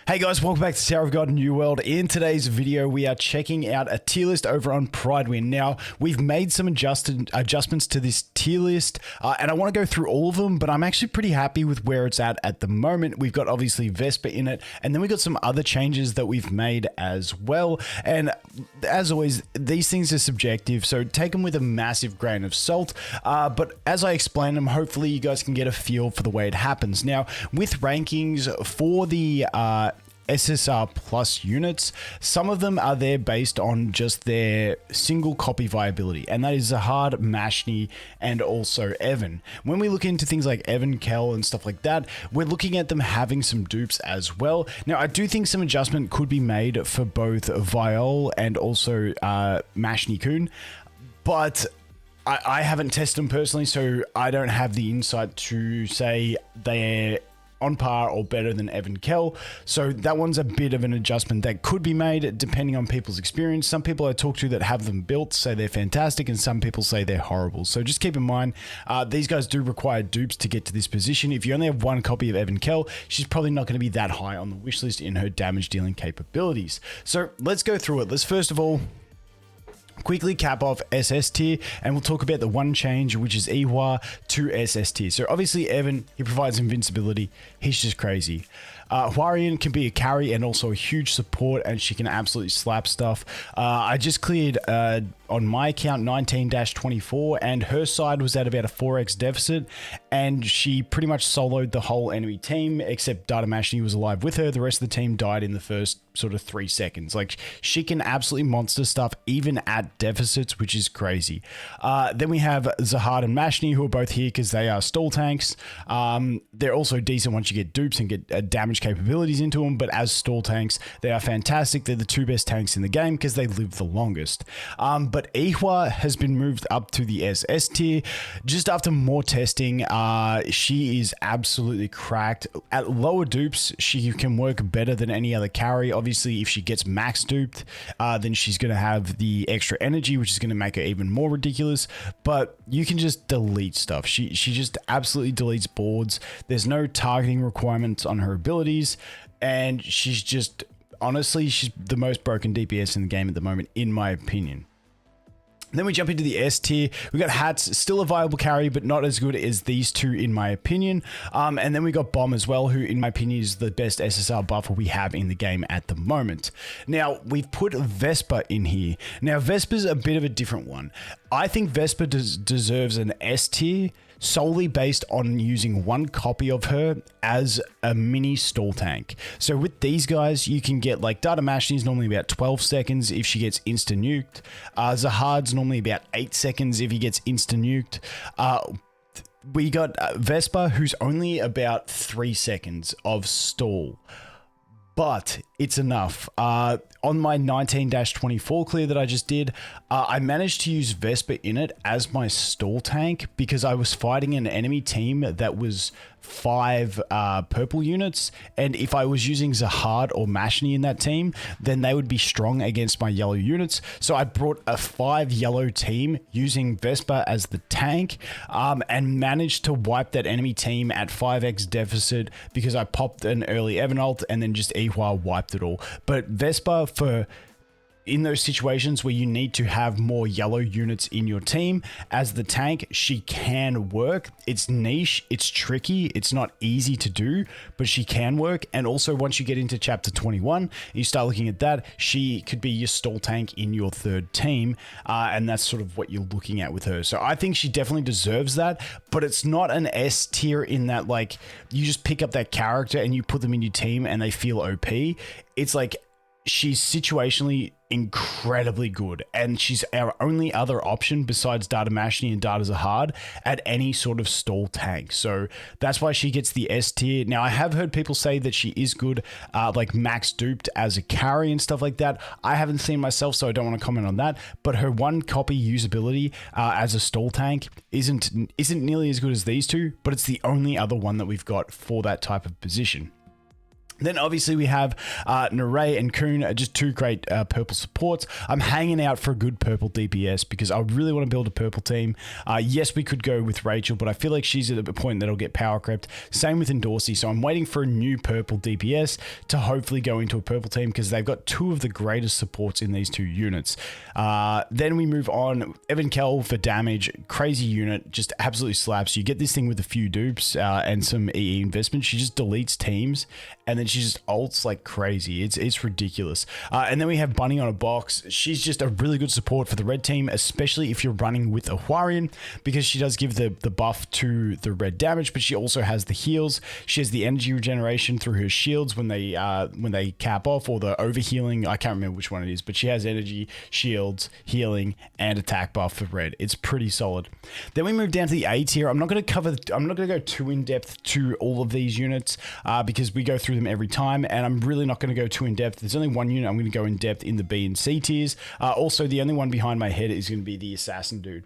Hey guys, welcome back to Tower of God New World. In today's video, we are checking out a tier list over on Pridewin. Now, we've made some adjustments to this tier list, and I want to go through all of them, but I'm actually pretty happy with where it's at the moment. We've got obviously Vespa in it, and then we've got some other changes that we've made as well. And as always, these things are subjective, so take them with a massive grain of salt. But as I explain them, hopefully you guys can get a feel for the way it happens. Now, with rankings for the SSR plus units, some of them are there based on just their single copy viability, and that is Zahard, Mashni, and also Evan. When we look into things like Evan, Kel, and stuff like that, we're looking at them having some dupes as well. Now, I do think some adjustment could be made for both Viol and also Mashni Kun, but I haven't tested them personally, so I don't have the insight to say they're on par or better than Evan Kel. So that one's a bit of an adjustment that could be made depending on people's experience. Some people I talk to that have them built say they're fantastic, and some people say they're horrible. So just keep in mind, these guys do require dupes to get to this position. If you only have one copy of Evan Kel, she's probably not going to be that high on the wish list in her damage dealing capabilities. So let's go through it. Let's first of all quickly cap off SS tier, and we'll talk about the one change, which is Ihwa to SS tier. So obviously Evan, he provides invincibility. He's just crazy. Huarian can be a carry and also a huge support, and she can absolutely slap stuff. I just cleared on my account 19-24, and her side was at about a 4x deficit, and she pretty much soloed the whole enemy team except Data Mashni was alive with her. The rest of the team died in the first sort of 3 seconds. Like, she can absolutely monster stuff even at deficits, which is crazy. Then we have Zahard and Mashni, who are both here because they are stall tanks. They're also decent once you get dupes and get damage capabilities into them, but as stall tanks, they are fantastic. They're the two best tanks in the game because they live the longest. But Ihwa has been moved up to the SS tier just after more testing. She is absolutely cracked. At lower dupes, she can work better than any other carry. Obviously, if she gets max duped, then she's going to have the extra energy, which is going to make her even more ridiculous. But you can just delete stuff. She just absolutely deletes boards. There's no targeting requirements on her abilities, and she's just, honestly, she's the most broken DPS in the game at the moment, in my opinion. Then we jump into the S tier. We got Hats, still a viable carry, but not as good as these two, in my opinion. And then we got Bomb as well, who, in my opinion, is the best SSR buffer we have in the game at the moment. Now, we've put Vespa in here. Now, Vespa's a bit of a different one. I think Vespa deserves an S tier solely based on using one copy of her as a mini stall tank. So with these guys, you can get, like, Data Mashni is normally about 12 seconds if she gets insta-nuked. Zahard's normally about 8 seconds if he gets insta-nuked. We got Vespa, who's only about 3 seconds of stall, but it's enough. On my 19-24 clear that I just did, I managed to use Vespa in it as my stall tank because I was fighting an enemy team that was 5 purple units, and if I was using Zahard or Mashni in that team, then they would be strong against my yellow units. So I brought a 5 yellow team using Vespa as the tank, and managed to wipe that enemy team at 5x deficit because I popped an early Evan ult and then just Ihwa wiped it all. But Vespa, for in those situations where you need to have more yellow units in your team as the tank, she can work. It's niche, it's tricky, it's not easy to do, but she can work. And also, once you get into chapter 21, you start looking at that, she could be your stall tank in your third team, and that's sort of what you're looking at with her. So I think she definitely deserves that, but it's not an S tier in that, like, you just pick up that character and you put them in your team and they feel OP. It's like, she's situationally incredibly good, and she's our only other option besides Data Mashni and Data Zahard at any sort of stall tank. So that's why she gets the S tier. Now, I have heard people say that she is good, like max duped as a carry and stuff like that. I haven't seen myself, so I don't want to comment on that, but her one copy usability as a stall tank isn't nearly as good as these two, but it's the only other one that we've got for that type of position. Then obviously we have Naray and Kun, just two great purple supports. I'm hanging out for a good purple DPS because I really want to build a purple team. Yes, we could go with Rachel, but I feel like she's at a point that'll get power crept. Same with Endorsey, so I'm waiting for a new purple DPS to hopefully go into a purple team because they've got two of the greatest supports in these two units. Then we move on. Evan Kell for damage, crazy unit, just absolutely slaps. You get this thing with a few dupes and some EE investment. She just deletes teams and then she just ults like crazy. It's ridiculous. And then we have Bunny on a box. She's just a really good support for the red team, especially if you're running with a Huarian, because she does give the buff to the red damage, but she also has the heals. She has the energy regeneration through her shields when they cap off, or the over healing. I can't remember which one it is, but she has energy, shields, healing, and attack buff for red. It's pretty solid. Then we move down to the A tier. I'm not going to go too in depth to all of these units because we go through them every time, and I'm really not going to go too in depth. There's only one unit I'm going to go in depth in the B and C tiers. Also, the only one behind my head is going to be the assassin dude.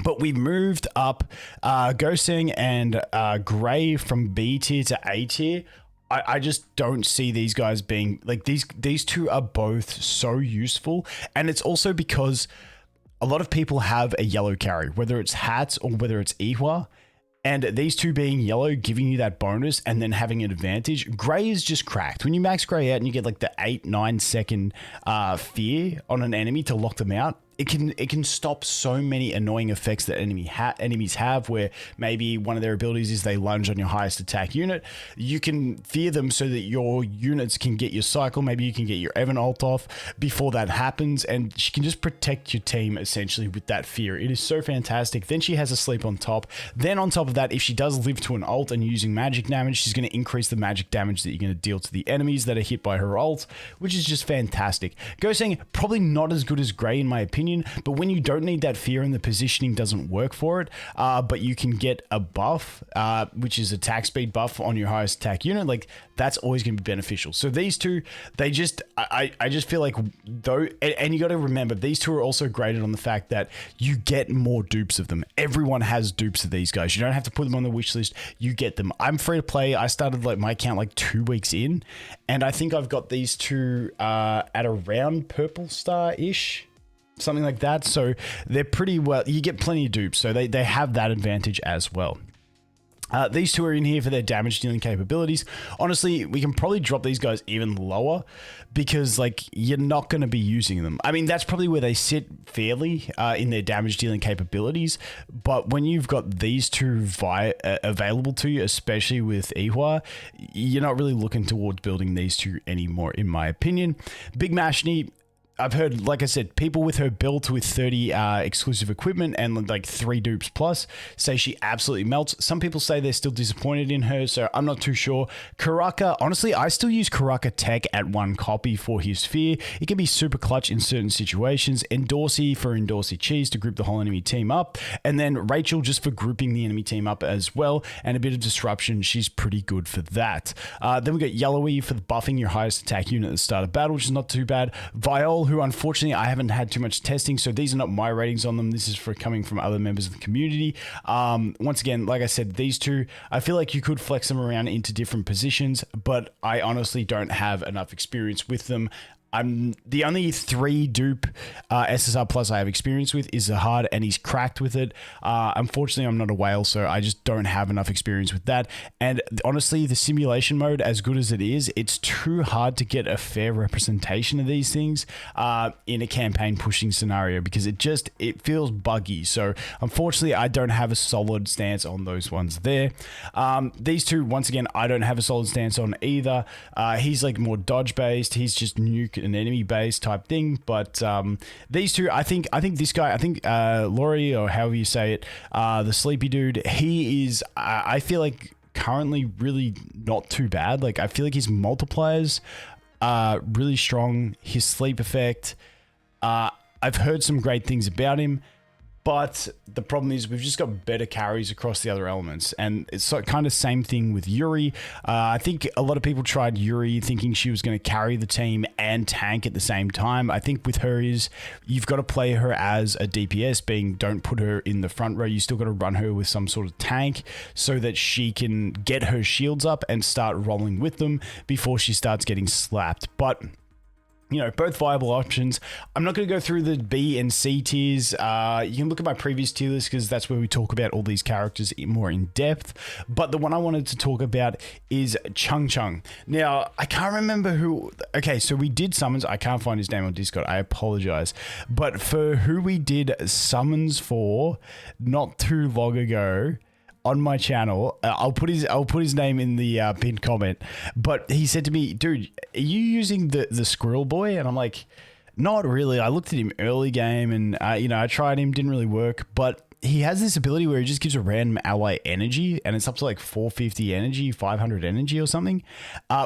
But we've moved up Goseng and Gray from B tier to A tier. I just don't see these guys being like these two are both so useful, and it's also because a lot of people have a yellow carry, whether it's Hats or whether it's Ihwa. And these two being yellow, giving you that bonus and then having an advantage. Gray is just cracked. When you max Gray out and you get like the 8-9 second fear on an enemy to lock them out, it can stop so many annoying effects that enemies have, where maybe one of their abilities is they lunge on your highest attack unit. You can fear them so that your units can get your cycle. Maybe you can get your Evan ult off before that happens, and she can just protect your team essentially with that fear. It is so fantastic. Then she has a sleep on top. Then on top of that, if she does live to an ult and using magic damage, she's going to increase the magic damage that you're going to deal to the enemies that are hit by her ult, which is just fantastic. Goseng, probably not as good as Gray in my opinion, but when you don't need that fear and the positioning doesn't work for it, but you can get a buff, which is attack speed buff on your highest attack unit, like that's always going to be beneficial. So these two, they just, I just feel like though, and you got to remember, these two are also graded on the fact that you get more dupes of them. Everyone has dupes of these guys. You don't have to put them on the wish list. You get them. I'm free to play. I started like my account like 2 weeks in, and I think I've got these two at around purple star-ish. Something like that. So they're pretty well, you get plenty of dupes. So they have that advantage as well. These two are in here for their damage dealing capabilities. Honestly, we can probably drop these guys even lower because like you're not going to be using them. I mean, that's probably where they sit fairly in their damage dealing capabilities. But when you've got these two available to you, especially with Ihwa, you're not really looking towards building these two anymore, in my opinion. Big Mashni, I've heard, like I said, people with her built with 30 exclusive equipment and like 3 dupes plus say she absolutely melts. Some people say they're still disappointed in her, so I'm not too sure. Karaka, honestly, I still use Karaka Tech at 1 copy for his fear. It can be super clutch in certain situations. Endorsey for Endorsey Cheese to group the whole enemy team up. And then Rachel just for grouping the enemy team up as well. And a bit of disruption, she's pretty good for that. Then we got Yellowy for buffing your highest attack unit at the start of battle, which is not too bad. Viol, who unfortunately I haven't had too much testing, so these are not my ratings on them. This is for coming from other members of the community. Once again, like I said, these two, I feel like you could flex them around into different positions, but I honestly don't have enough experience with them. I'm the only 3 dupe SSR plus I have experience with is Zahad, and he's cracked with it. Unfortunately, I'm not a whale, so I just don't have enough experience with that. And honestly, the simulation mode, as good as it is, it's too hard to get a fair representation of these things in a campaign pushing scenario because it feels buggy. So unfortunately, I don't have a solid stance on those ones there. These two, once again, I don't have a solid stance on either. He's like more dodge based. He's just nuke an enemy base type thing, but these two, I think this guy, Laurie, or however you say it, the sleepy dude, he is I feel like currently really not too bad. Like I feel like his multipliers are really strong. His sleep effect, I've heard some great things about him, But the problem is we've just got better carries across the other elements. And it's kind of same thing with Yuri. I think a lot of people tried Yuri thinking she was going to carry the team and tank at the same time. I think with her is you've got to play her as a DPS, being don't put her in the front row. You still got to run her with some sort of tank so that she can get her shields up and start rolling with them before she starts getting slapped. But you know, both viable options. I'm not going to go through the B and C tiers. You can look at my previous tier list because that's where we talk about all these characters more in depth. But the one I wanted to talk about is Chung. Now, I can't remember who... Okay, so we did summons. I can't find his name on Discord. I apologize. But for who we did summons for not too long ago... on my channel, I'll put his name in the pinned comment, but he said to me, dude, are you using the squirrel boy? And I'm like, not really. I looked at him early game and you know, I tried him, didn't really work, but he has this ability where he just gives a random ally energy, and it's up to like 450 energy, 500 energy or something,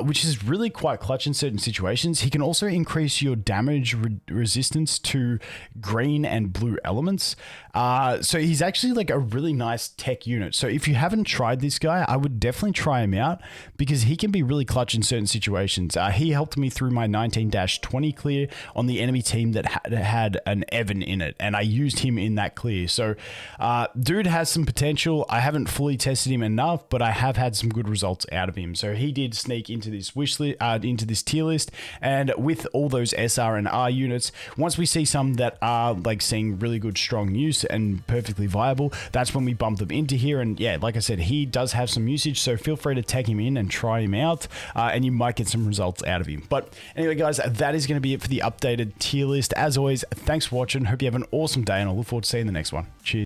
which is really quite clutch in certain situations. He can also increase your damage resistance to green and blue elements. So he's actually like a really nice tech unit. So if you haven't tried this guy, I would definitely try him out because he can be really clutch in certain situations. He helped me through my 19-20 clear on the enemy team that had an Evan in it, and I used him in that clear. So dude has some potential. I haven't fully tested him enough, but I have had some good results out of him. So he did sneak into this wish list, into this tier list, and with all those SR and R units, once we see some that are like seeing really good strong use and perfectly viable, that's when we bump them into here. And yeah, like I said, he does have some usage, so feel free to tag him in and try him out, and you might get some results out of him. But anyway, guys, that is going to be it for the updated tier list. As always, thanks for watching. Hope you have an awesome day, and I look forward to seeing the next one. Cheers.